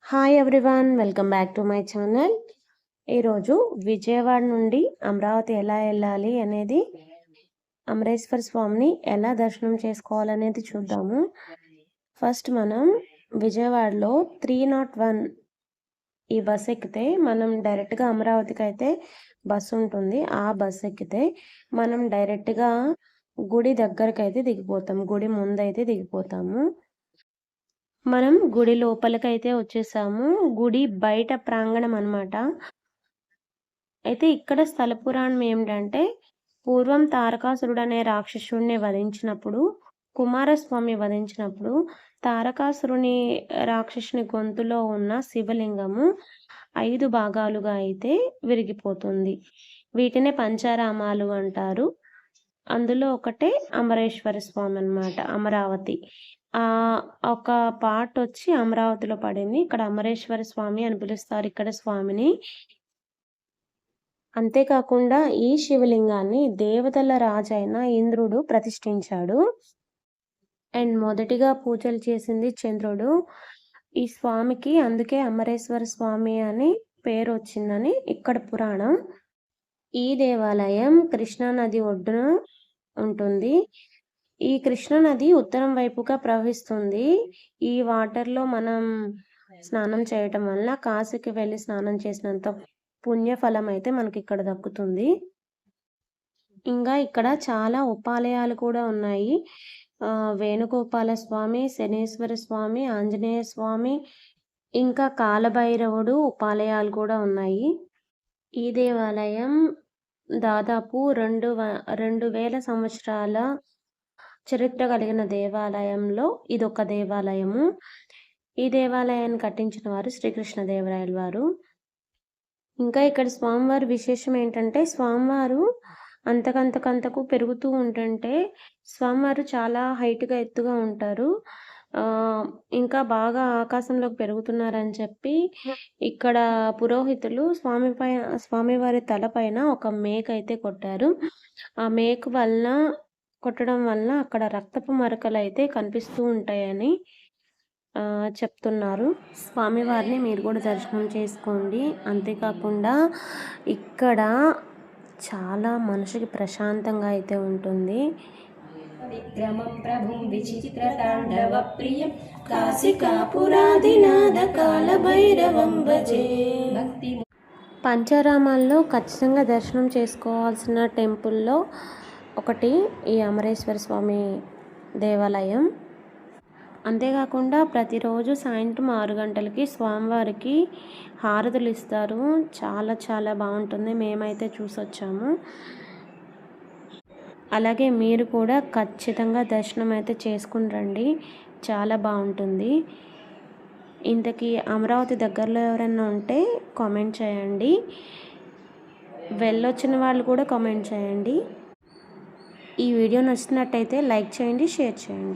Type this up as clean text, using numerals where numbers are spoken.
Hi everyone, welcome back to my channel. ఈరోజు విజయవాడ నుండి అమరావతి ఎలా వెళ్ళాలి అనేది, అమరేశ్వర స్వామిని ఎలా దర్శనం చేసుకోవాలనేది చూద్దాము. ఫస్ట్ మనం విజయవాడలో 301 ఈ బస్ ఎక్కితే మనం డైరెక్ట్గా అమరావతికి అయితే బస్సు ఉంటుంది. ఆ బస్ ఎక్కితే మనం డైరెక్ట్గా గుడి దగ్గరకు అయితే దిగిపోతాం, గుడి ముందైతే దిగిపోతాము. మనం గుడి లోపలికైతే వచ్చేసాము. గుడి బయట ప్రాంగణం అన్నమాట. అయితే ఇక్కడ స్థల పురాణం ఏమిటంటే, పూర్వం తారకాసురుడు అనే రాక్షసుడిని వధించినప్పుడు, కుమారస్వామి వధించినప్పుడు తారకాసురుని రాక్షసుని గొంతులో ఉన్న శివలింగము 5 భాగాలుగా అయితే విరిగిపోతుంది. వీటినే పంచారామాలు అంటారు. అందులో ఒకటే అమరేశ్వర స్వామి అన్నమాట, అమరావతి. ఒక పార్ట్ వచ్చి అమరావతిలో పడింది. ఇక్కడ అమరేశ్వర స్వామి అని పిలుస్తారు ఇక్కడ స్వామిని. అంతేకాకుండా ఈ శివలింగాన్ని దేవతల రాజైన ఇంద్రుడు ప్రతిష్ఠించాడు. అండ్ మొదటిగా పూజలు చేసింది చంద్రుడు. ఈ స్వామికి అందుకే అమరేశ్వర స్వామి అని పేరు వచ్చిందని ఇక్కడ పురాణం. ఈ దేవాలయం కృష్ణా నది ఒడ్డున ఉంటుంది. ఈ కృష్ణ నది ఉత్తరం వైపుగా ప్రవహిస్తుంది. ఈ వాటర్లో మనం స్నానం చేయటం వల్ల కాశీకి వెళ్ళి స్నానం చేసినంత పుణ్యఫలం అయితే మనకి ఇక్కడ దక్కుతుంది. ఇంకా ఇక్కడ చాలా ఉపాలయాలు కూడా ఉన్నాయి. వేణుగోపాల స్వామి, శనేశ్వర స్వామి, ఆంజనేయ స్వామి, ఇంకా కాలభైరవుడు ఉపాలయాలు కూడా ఉన్నాయి. ఈ దేవాలయం దాదాపు 2000 సంవత్సరాల చరిత్ర కలిగిన దేవాలయంలో ఇదొక దేవాలయము. ఈ దేవాలయాన్ని కట్టించిన వారు శ్రీకృష్ణదేవరాయల వారు. ఇంకా ఇక్కడ స్వామివారి విశేషం ఏంటంటే, స్వామివారు అంతకంతకు పెరుగుతూ ఉంటుంటే స్వామివారు చాలా హైట్గా ఎత్తుగా ఉంటారు. ఇంకా బాగా ఆకాశంలోకి పెరుగుతున్నారని చెప్పి ఇక్కడ పురోహితులు స్వామివారి తలపైన ఒక మేక అయితే కొట్టారు. ఆ మేక వలన కొట్టడం వల్ల అక్కడ రక్తపు మరకలు అయితే కనిపిస్తూ ఉంటాయని చెప్తున్నారు. స్వామివారిని మీరు కూడా దర్శనం చేసుకోండి. అంతేకాకుండా ఇక్కడ చాలా మనసుకి ప్రశాంతంగా అయితే ఉంటుంది. విక్రమం ప్రభుం విచిత్రతాండవ ప్రియం కాశికాపురాదినాద కాలభైరవం భజే. భక్తి పంచారామాల్లో ఖచ్చితంగా దర్శనం చేసుకోవాల్సిన టెంపుల్లో ఒకటి ఈ అమరేశ్వర స్వామి దేవాలయం. అంతేకాకుండా ప్రతిరోజు సాయంత్రం 6 గంటలకి స్వామివారికి హారతులు ఇస్తారు. చాలా చాలా బాగుంటుంది, మేమైతే చూసొచ్చాము. అలాగే మీరు కూడా ఖచ్చితంగా దర్శనం అయితే చేసుకుని రండి, చాలా బాగుంటుంది. ఇంతకీ అమరావతి దగ్గరలో ఎవరైనా ఉంటే కామెంట్ చేయండి, వెళ్ళొచ్చిన వాళ్ళు కూడా కామెంట్ చేయండి. ఈ వీడియో నచ్చినట్టయితే లైక్ చేయండి, షేర్ చేయండి.